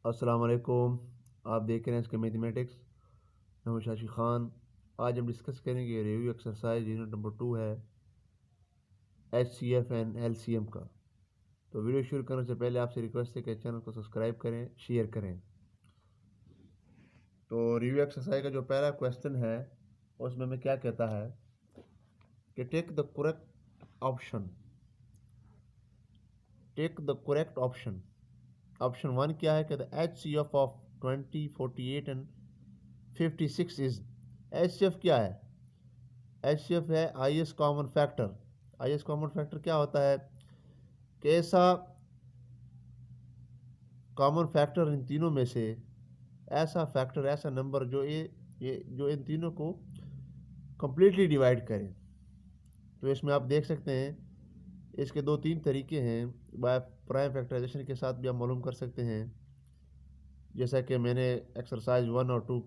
अस्सलाम वालेकुम। आप देख रहे हैं इसके मैथमेटिक्स। मैं हूं शाशी ख़ान। आज हम डिस्कस करेंगे रिव्यू एक्सरसाइज यूनिट नंबर 2 है HCF एंड LCM का। तो वीडियो शुरू करने से पहले आपसे रिक्वेस्ट है कि चैनल को सब्सक्राइब करें, शेयर करें। तो रिव्यू एक्सरसाइज का जो पहला क्वेश्चन है उसमें हमें क्या कहता है कि take the correct option. Take the correct option. Option 1 क्या है कि the HCF of 20, 48 and 56 is. HCF क्या है? HCF है highest common factor. Highest common factor क्या होता है कि ऐसा कॉमन फैक्टर इन तीनों में से ऐसा फैक्टर, ऐसा नंबर जो जो इन तीनों को कंप्लीटली डिवाइड करे। तो इसमें आप देख सकते हैं इसके दो तीन तरीके हैं। बाय प्राइम फैक्टराइजेशन के साथ भी हम मालूम कर सकते हैं, जैसा कि मैंने एक्सरसाइज 1 और 2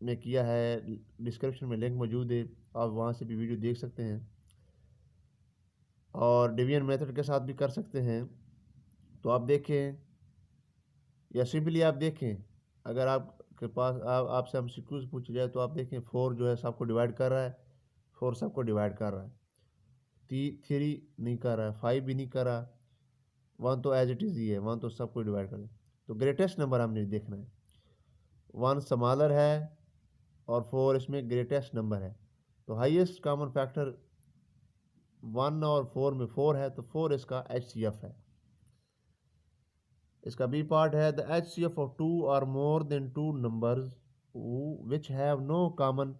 में किया है। डिस्क्रिप्शन में लिंक मौजूद है, आप वहाँ से भी वीडियो देख सकते हैं। और डिवीजन मेथड के साथ भी कर सकते हैं। तो आप देखें या सिंपली आप देखें, अगर आपके पास आपसे हम सिक्यूज पूछ जाए तो आप देखें 4 जो है सबको डिवाइड कर रहा है। 4 सबको डिवाइड कर रहा है। 3 नहीं कर रहा है, 5 भी नहीं कर रहा। 1 तो एज इट इज़ ही है, 1 तो सबको डिवाइड कर रहा है। तो ग्रेटेस्ट नंबर हमने देखना है। 1 स्मॉलर है और 4 इसमें ग्रेटेस्ट नंबर है। तो हाईएस्ट कॉमन फैक्टर 1 और 4 में 4 है, तो 4 इसका HCF है। इसका बी पार्ट है द HCF ऑफ 2 और more than 2 numbers which have no common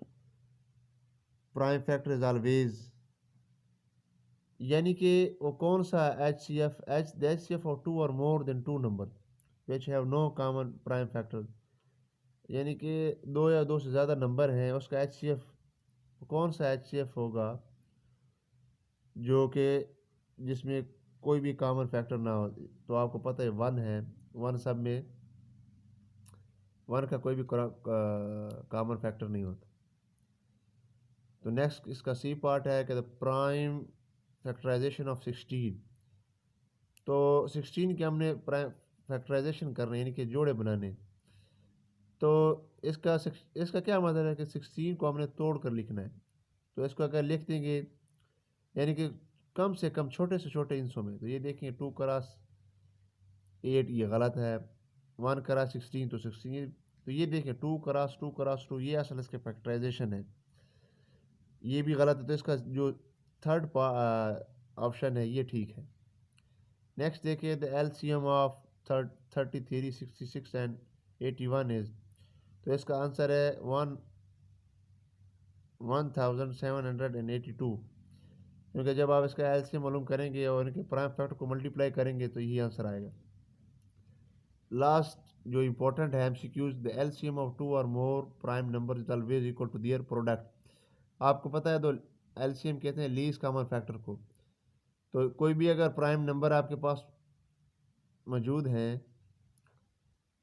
prime factor is always. यानी कि वो कौन सा HCF ऑफ 2 और more than 2 number which have no common prime factor, यानी कि दो या दो से ज़्यादा नंबर हैं, उसका HCF कौन सा HCF होगा जो कि जिसमें कोई भी कॉमन फैक्टर ना हो। तो आपको पता है 1 है, 1 सब में 1 का कोई भी कॉमन फैक्टर नहीं होता। तो नेक्स्ट इसका सी पार्ट है कि द प्राइम फैक्टराइजेशन ऑफ 16। तो 16 के हमने प्राइम फैक्टराइजेशन करने यानी कि जोड़े बनाने। तो इसका क्या मतलब है कि 16 को हमने तोड़ कर लिखना है। तो इसको अगर लिख देंगे यानी कि कम से कम छोटे से छोटे इंसों में, तो ये देखेंगे 2 क्रॉस 8 ये गलत है, 1 क्रॉस 16 तो 16। तो ये देखें 2 क्रॉस 2 क्रॉस 2 ये असल इसके फैक्टराइजेशन है, ये भी गलत है। तो इसका जो थर्ड ऑप्शन है ये ठीक है। नेक्स्ट देखिए the LCM of 33, 66 and 81 is. तो इसका आंसर है 1782, क्योंकि जब आप इसका LCM मालूम करेंगे और इनके प्राइम फैक्टर को मल्टीप्लाई करेंगे तो यही आंसर आएगा। लास्ट जो इंपॉर्टेंट है MCQs, द LCM ऑफ 2 और more prime number is always equal to their product. आपको पता है तो LCM कहते हैं लीस्ट कॉमन फैक्टर को। तो कोई भी अगर प्राइम नंबर आपके पास मौजूद हैं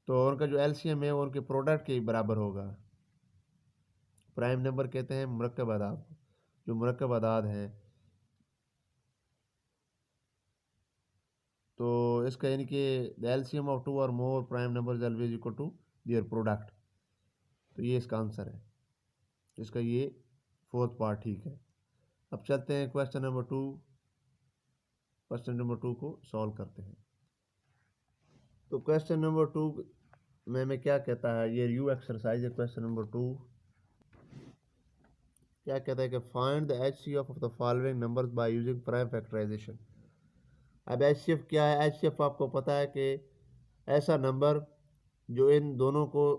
तो उनका जो LCM है वो उनके प्रोडक्ट के बराबर होगा। प्राइम नंबर कहते हैं मुरक्कब अदाद को, जो मुरक्कब अदाद हैं। तो इसका यानी कि द LCM ऑफ 2 और more prime number is always equal to their product. तो ये इसका आंसर है। इसका ये फोर्थ पार्ट ठीक है। अब चलते हैं क्वेश्चन नंबर 2। क्वेश्चन नंबर 2 को सॉल्व करते हैं। तो क्वेश्चन नंबर 2 में क्या कहता है, ये रिव्यू एक्सरसाइज है। क्वेश्चन नंबर 2 क्या कहता है कि find the HCF of the following numbers by using prime factorisation. अब HCF क्या है? HCF आपको पता है कि ऐसा नंबर जो इन दोनों को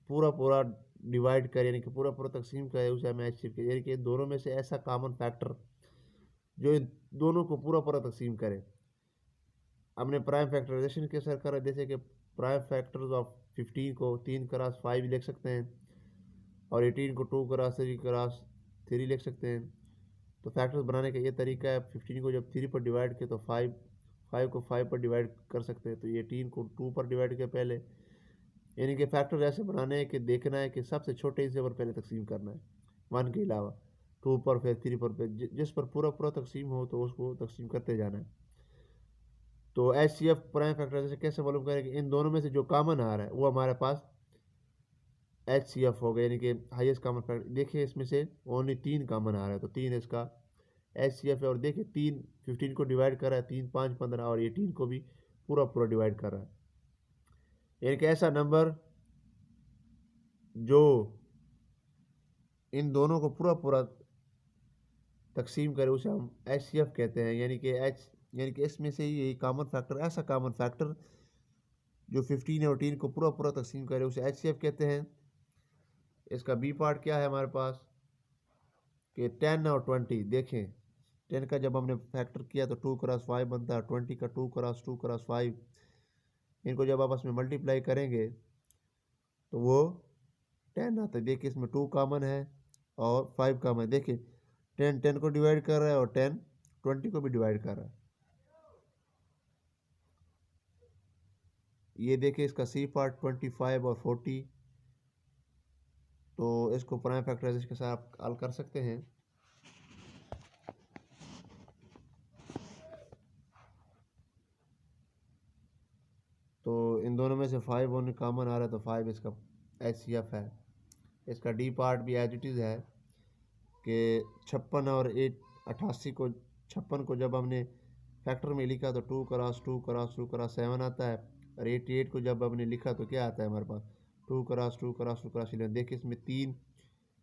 पूरा पूरा डिवाइड करे, यानी कि पूरा पूरा तकसीम करे, उसे हम HCF कहते हैं। यानी कि इन दोनों में से ऐसा कॉमन फैक्टर जो इन दोनों को पूरा पूरा तकसीम करे। हमने प्राइम फैक्टराइजेशन के सर करा, जैसे कि प्राइम फैक्टर्स ऑफ 15 को 3 क्रॉस 5 लिख सकते हैं और 18 को 2 क्रॉस 3 क्रॉस 3 लिख सकते हैं। तो फैक्टर्स बनाने का ये तरीका है। 15 को जब 3 पर डिवाइड किया तो 5 को 5 पर डिवाइड कर सकते हैं। तो 18 को 2 पर डिवाइड किया पहले, यानी कि फैक्टर ऐसे बनाने हैं कि देखना है कि सबसे छोटे हिस्से पर पहले तकसीम करना है 1 के अलावा, 2 पर फिर 3 पर, जिस पर पूरा पूरा तकसीम हो तो उसको तकसीम करते जाना है। तो H C F prime factor जैसे कैसे मालूम करें कि इन दोनों में से जो कॉमन आ रहा है वो हमारे पास एच सी एफ हो गया, यानी कि हाईएस्ट कॉमन फैक्टर। देखिए इसमें से ओनली 3 कॉमन आ रहा है, तो 3 इसका एच सी एफ है। और देखिए 3 15 को डिवाइड कर रहा है, 3 5 15, और 18 को भी पूरा पूरा डिवाइड कर रहा है। यानी कि ऐसा नंबर जो इन दोनों को पूरा पूरा तकसीम करे उसे हम एच सी एफ कहते हैं। यानी कि इसमें से ही कॉमन फैक्टर, ऐसा कॉमन फैक्टर जो 15 और 18 को पूरा पूरा तकसीम करे उसे एच सी एफ कहते हैं। इसका बी पार्ट क्या है हमारे पास कि 10 और 20। देखें 10 का जब हमने फैक्टर किया तो 2 क्रॉस 5 बनता है, 20 का 2 क्रॉस 2 क्रॉस 5। इनको जब आपस में मल्टीप्लाई करेंगे तो वो 10 आता है। देखिए इसमें 2 कॉमन है और 5 कॉमन है। देखिए 10 10 को डिवाइड कर रहा है और 10 20 को भी डिवाइड कर रहा है। ये देखिए इसका सी पार्ट 25 और 40। तो इसको प्राइम फैक्टराइजेशन के साथ आप हल कर सकते हैं। तो इन दोनों में से 5 ओनली कॉमन आ रहा है, तो 5 इसका एच सी एफ है। इसका डी पार्ट भी एज इट इज़ है कि 56 और 88 को 56 को जब हमने फैक्टर में लिखा तो 2 क्रॉस 2 क्रॉस 2 क्रॉस 7 आता है। और 88 को जब हमने लिखा तो क्या आता है हमारे पास 2 क्रॉस 2 क्रॉस 2 क्रॉस 11। देखिए इसमें 3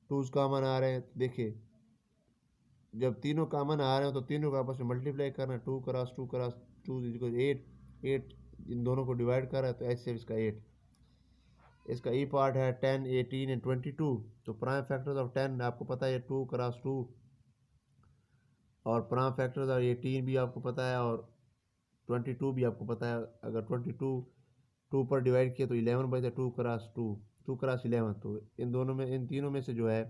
टूज कॉमन आ रहे हैं। तो देखिए जब तीनों कॉमन आ रहे हो तो तीनों को आपस में मल्टीप्लाई करना, 2 क्रॉस 2 क्रॉस 2 इक्वल 8 8, इन दोनों को डिवाइड कर रहा है तो ऐसे इसका 8। इसका ई पार्ट है 10 18 एंड 22। तो प्राइम फैक्टर्स ऑफ 10 आपको पता है 2 क्रॉस 2, और प्राइम फैक्टर्स ऑफ 18 भी आपको पता है, और 22 भी आपको पता है। अगर 22 2 पर डिवाइड किया तो 11 बचता है, 2 क्रॉस 2 2 क्रॉस 11। तो इन दोनों में, इन तीनों में से जो है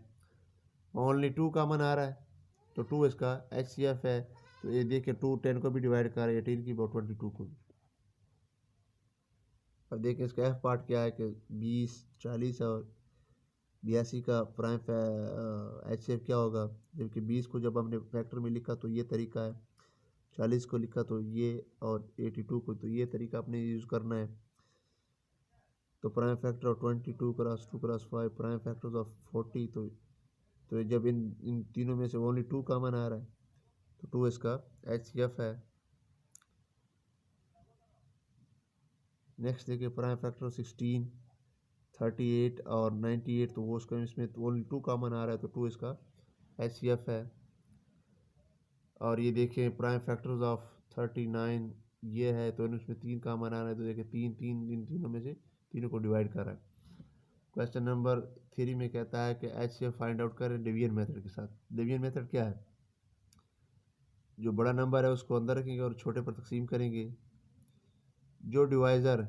ओनली 2 कॉमन आ रहा है, तो 2 इसका एच सी एफ है। तो ये देखिए 2 10 को भी डिवाइड कर रहा है, 18 की और 22 को भी। अब देखिए इसका एफ पार्ट क्या है कि 20 40 और 82 का प्राइम एच सी एफ क्या होगा। जबकि 20 को जब हमने फैक्टर में लिखा तो ये तरीका है, 40 को लिखा तो ये, और 82 को तो ये तरीका अपने यूज़ करना है। तो prime factor of 22 cross 2 cross 5, prime factors of 40। तो जब इन इन तीनों में से ओनली 2 कॉमन आ रहा है तो 2 इसका एच सी एफ है। नेक्स्ट देखिए प्राइम फैक्टर 16 38 और 98। तो वो उसका इसमें तो ओनली 2 कॉमन आ रहा है तो 2 इसका एच सी एफ है। और ये देखिए प्राइम फैक्टर्स ऑफ 39 ये है, तो इसमें 3 कॉमन आ रहा है। तो देखिए 3 3 इन तीनों में से तीनों को डिवाइड कर रहा है। क्वेश्चन नंबर 3 में कहता है कि H C F find out करें डिवीजन मेथड के साथ। डिवीजन मेथड क्या है, जो बड़ा नंबर है उसको अंदर रखेंगे और छोटे पर तकसीम करेंगे। जो डिवाइज़र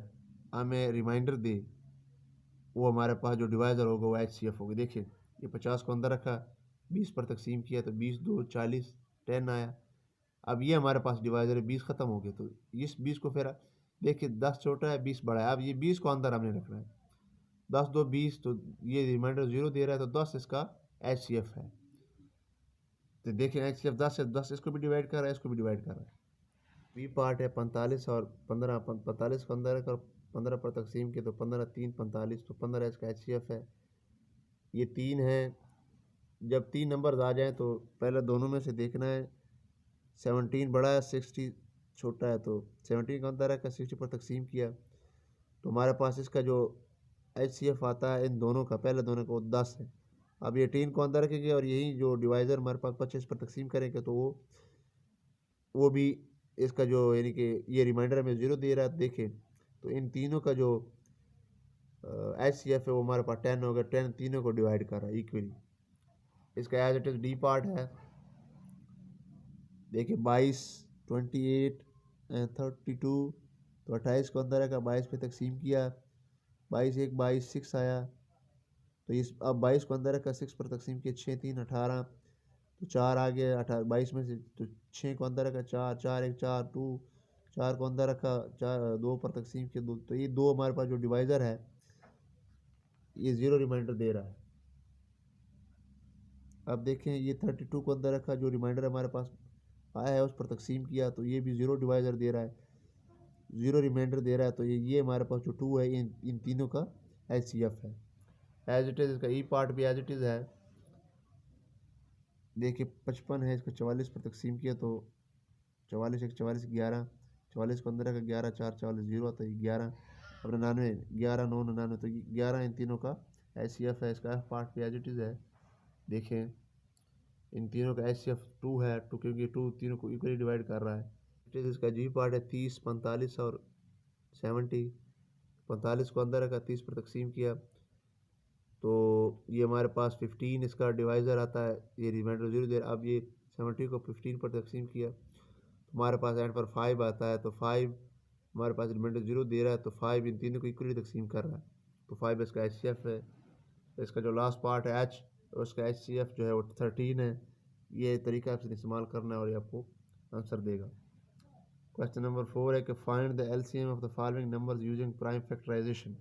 हमें रिमाइंडर दे वो हमारे पास जो डिवाइज़र होगा वो एच सी एफ होगा। देखिए ये 50 को अंदर रखा, 20 पर तकसीम किया तो 20 2 40 10 आया। अब ये हमारे पास डिवाइज़र है, 20 ख़त्म हो गए तो इस 20 को फिर देखिए 10 छोटा है 20 बड़ा है। अब ये 20 को अंदर हमने रखना है, 10 2 20, तो ये रिमाइंडर 0 दे रहा है तो 10 इसका एच सी एफ है। तो देखिए एच सी एफ 10 है, 10 इसको भी डिवाइड कर रहा है, इसको भी डिवाइड कर रहा है। बी पार्ट है 45 और 15, 45 को अंदर रखकर 15 पर तकसीम किया तो 15 3 45, तो 15 इसका एच सी एफ है। ये 3 है। जब 3 नंबर्स आ जाएं तो पहले दोनों में से देखना है 17 बड़ा है 60 छोटा है। तो 17 का अंदर रखकर 60 पर तकसीम किया तो हमारे पास इसका जो एच सी एफ आता है इन दोनों का, पहले दोनों का वो 10 है। अब ये 18 को अंदर रखेंगे और यही जो डिवाइज़र हमारे पास 25 पर तकसीम करेंगे तो वो भी इसका जो, यानी कि ये रिमाइंडर में 0 दे रहा है। देखें तो इन तीनों का जो एच सी एफ है वो हमारे पास 10 होगा, 10 तीनों को डिवाइड कर रहा है इक्वली। इसका as it is D part है। देखिए 22 28 32, तो 28 को अंदर रखा, 22 पे तकसीम किया, 22 1 22 6 आया। तो इस अब 22 को अंदर रखा, 6 पर तकसीम किया, 6 3 18, तो 4 आ गया 22 में से। तो 6 को अंदर रखा, 4 4 1 4 2, 4 को अंदर रखा, 4 2 पर तकसीम किया 2। तो ये 2 हमारे पास जो डिवाइज़र है ये 0 रिमाइंडर दे रहा है। अब देखें ये 32 को अंदर रखा, जो रिमाइंडर हमारे पास आया है उस पर तकसीम किया तो ये भी 0 डिवाइज़र दे रहा है। ज़ीरो रिमाइंडर दे रहा है, तो ये हमारे पास जो 2 है इन तीनों का HCF है। एज इट इज़ इसका ई पार्ट भी एज इट इज़ है। देखिए 55 है, इसको 44 पर तकसीम किया तो 44 एक 44 11, 44 को 15 का 11 4 44 0 आता है 11 और 99 11 9 99, तो 11 इन तीनों का HCF है। इसका F पार्ट भी एज इट इज़ है। देखें इन तीनों का HCF 2 है, टू क्योंकि 2 तीनों को इक्वली डिवाइड कर रहा है। इसका G पार्ट है 30 45 और 70। 45 को अंदर रखा, 30 पर तकसीम किया तो ये हमारे पास 15 इसका डिवाइज़र आता है, ये रिमाइंडर 0 दे रहा। अब ये 70 को 15 पर तकसीम किया तो हमारे पास एंड पर 5 आता है, तो 5 हमारे पास रिमाइंडर 0 दे रहा है, तो 5 इन तीनों को इक्वली तकसीम कर रहा है, तो 5 इसका HCF है। इसका जो लास्ट पार्ट है H, उसका HCF जो है वो 13 है। ये तरीका आपसे इस्तेमाल करना है और ये आपको आंसर देगा। क्वेश्चन नंबर 4 है कि find the LCM of the following numbers using prime factorisation.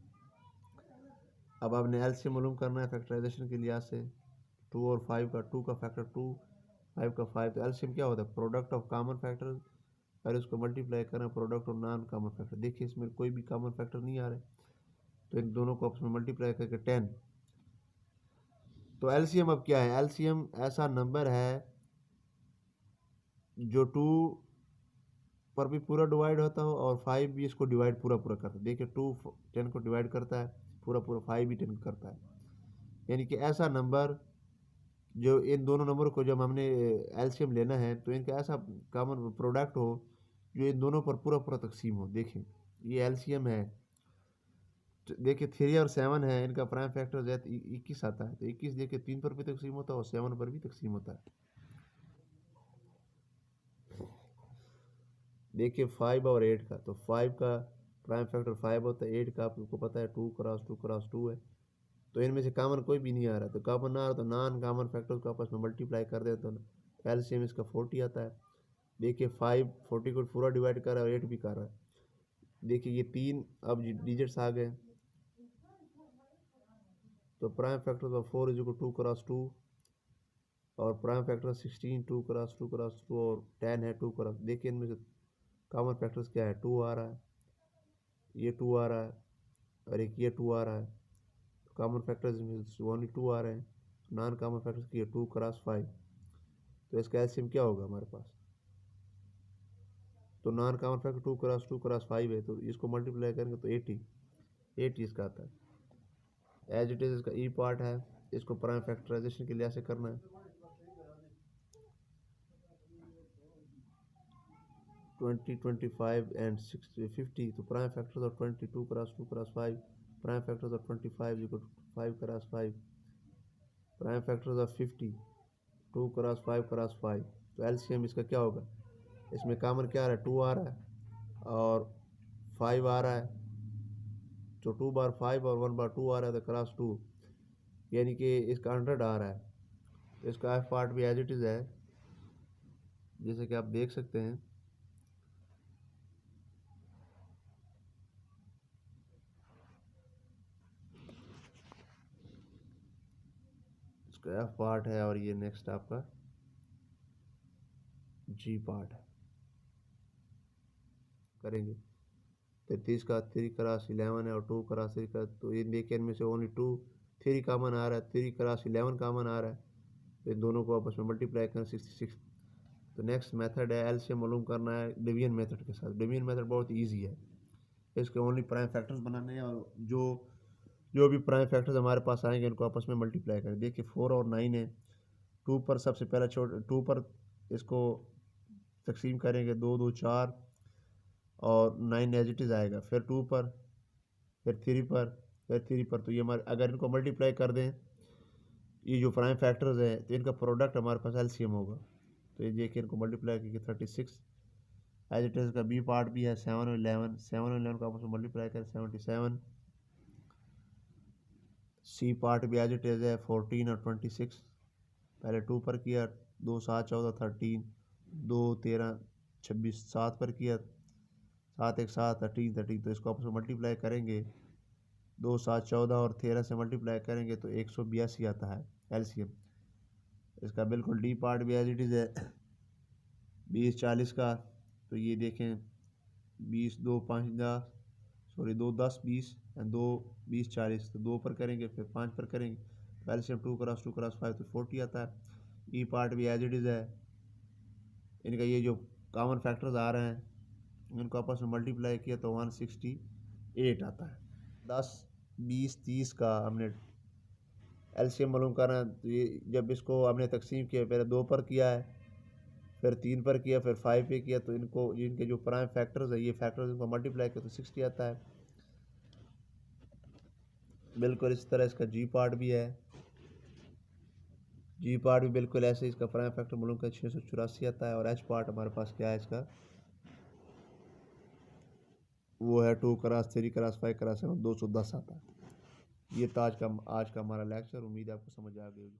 अब आपने LCM मालूम करना है फैक्टराइजेशन के लिहाज से। 2 और 5 का 2 का फैक्टर 2, 5 का 5, तो LCM क्या होता है? प्रोडक्ट ऑफ कॉमन फैक्टर, और इसको मल्टीप्लाई करें product of non common factor. देखिए इसमें कोई भी कॉमन फैक्टर नहीं आ रहे, तो इन दोनों को आपस में मल्टीप्लाई करके 10। तो LCM अब क्या है? LCM ऐसा नंबर है जो 2 पर भी पूरा डिवाइड होता हो और 5 भी इसको डिवाइड पूरा करता है। देखिए 2 10 को डिवाइड करता है पूरा, 5 भी 10 को करता है। यानी कि ऐसा नंबर जो इन दोनों नंबर को जब हमने LCM लेना है तो इनका ऐसा कॉमन प्रोडक्ट हो जो इन दोनों पर पूरा तकसीम हो। देखें ये LCM है, तो देखिए 3 और 7 है, इनका प्राइम फैक्टर 21 आता है, तो 21 देखिए 3 पर भी तकसीम होता है और 7 पर भी तकसीम होता है। देखिए 5 और 8 का, तो 5 का प्राइम फैक्टर 5 होता है, 8 का आपको पता है 2 क्रॉस 2 क्रॉस 2 है, तो इनमें से कॉमन कोई भी नहीं आ रहा, तो कॉमन ना आ रहा तो नॉन कॉमन फैक्टर्स को आपस में मल्टीप्लाई कर दे तो LCM इसका 40 आता है। देखिए 5 40 को पूरा डिवाइड कर रहा है और 8 भी कर रहा है। देखिए ये 3 अब डिजिट्स आ गए, तो prime factor of 4 is equal 2 cross 2 और प्राइम फैक्टर 16 2 क्रॉस 2 क्रॉस 2 और 10 है 2 क्रॉस। देखिए इनमें से कॉमन फैक्टर्स क्या है? 2 आ रहा है, ये 2 आ रहा है और एक ये 2 आ रहा है, तो कॉमन फैक्टर्स ओनली 2 आ रहे हैं। नॉन कॉमन फैक्टर्स की 2 क्रॉस 5, तो इसका LCM क्या होगा हमारे पास? तो नॉन कॉमन फैक्टर 2 क्रॉस 5 है, तो इसको मल्टीप्लाई करेंगे तो 80 इसका आता है। एज इट इज़ इसका ई पार्ट है, इसको प्राइम फैक्टराइजेशन के लिए ऐसे करना है। 20 25 एंड 60 50, तो prime factors of 22 cross 2 cross 5, prime factors of 25 equal 5 cross 5, prime factors of 50 2 cross 5 cross 5, तो LCM इसका क्या होगा? इसमें कॉमन क्या आ रहा है? 2 आ रहा है और 5 आ रहा है, तो 2 बार 5 और 1 बार 2 आ रहा है, तो क्रॉस 2, यानी कि इसका 100 आ रहा है। तो इसका F पार्ट भी एज इट इज़ है, जैसे कि आप देख सकते हैं। इसका F पार्ट है और ये नेक्स्ट आपका G पार्ट है। करेंगे 33 का 3 क्रॉस 11 है और 2 क्रॉस 3 का, तो इन देखिए इनमें से ओनली 2 3 कॉमन आ रहा है, 3 क्रॉस 11 कॉमन आ रहा है, तो इन दोनों को आपस में मल्टीप्लाई करें 66। तो नेक्स्ट मेथड है LCM मालूम करना है डिवीजन मेथड के साथ। डिवीजन मेथड बहुत ईजी है, इसके ओनली प्राइम फैक्टर्स बनाने हैं और जो भी प्राइम फैक्टर्स हमारे पास आएंगे उनको आपस में मल्टीप्लाई करें। देखिए 4 और 9 है, 2 पर सबसे पहला 2 पर इसको तकसीम करेंगे, 2 2 4 और 9 एज इट इज़ आएगा, फिर 2 पर, फिर 3 पर, फिर 3 पर, तो ये हमारे अगर इनको मल्टीप्लाई कर दें ये जो प्राइम फैक्टर्स हैं तो इनका प्रोडक्ट हमारे पास LCM होगा। तो ये देखिए इनको मल्टीप्लाई करके 36, एज इट इज़ का B पार्ट भी है 7 और 11, 7 और 11 को आपस में मल्टीप्लाई करें 77, C पार्ट भी एज इट इज़ है 14 और 26, पहले 2 पर किया, 2 7 14 13, 2 13 26, 7 पर किया, 7 1 7 13, तो इसको आपस में मल्टीप्लाई करेंगे, 2 7 14 और 13 से मल्टीप्लाई करेंगे तो 182 आता है LCM। इसका बिल्कुल D पार्ट भी एज इट इज़ है 20 40 का, तो ये देखें 20 2 5 2 10 20 एंड 2 20 40, तो 2 पर करेंगे फिर 5 पर करेंगे, तो एलसीएम 2 क्रॉस 5 तो 40 आता है। ई पार्ट भी एज इट इज़ है, इनका ये जो कॉमन फैक्टर्स आ रहे हैं इनको आपस में मल्टीप्लाई किया तो 168 आता है। 10 20 30 का हमने एलसीएम मालूम करना है, तो ये जब इसको हमने तकसीम किया, पहले 2 पर किया है, फिर 3 पर किया, फिर 5 पे किया, तो इनको इनके जो प्राइम फैक्टर्स है ये फैक्टर्स इनको मल्टीप्लाई किया तो 60 आता है। बिल्कुल इस तरह इसका जी पार्ट भी है, जी पार्ट भी बिल्कुल ऐसे इसका प्राइम फैक्टर मालूम का 684 आता है। और एच पार्ट हमारे पास क्या है इसका, वो है 2 क्रॉस 3 क्रॉस 5 क्रॉस 7 210 आता है। ये तो आज का हमारा लेक्चर, उम्मीद है आपको समझ आ गई होगी।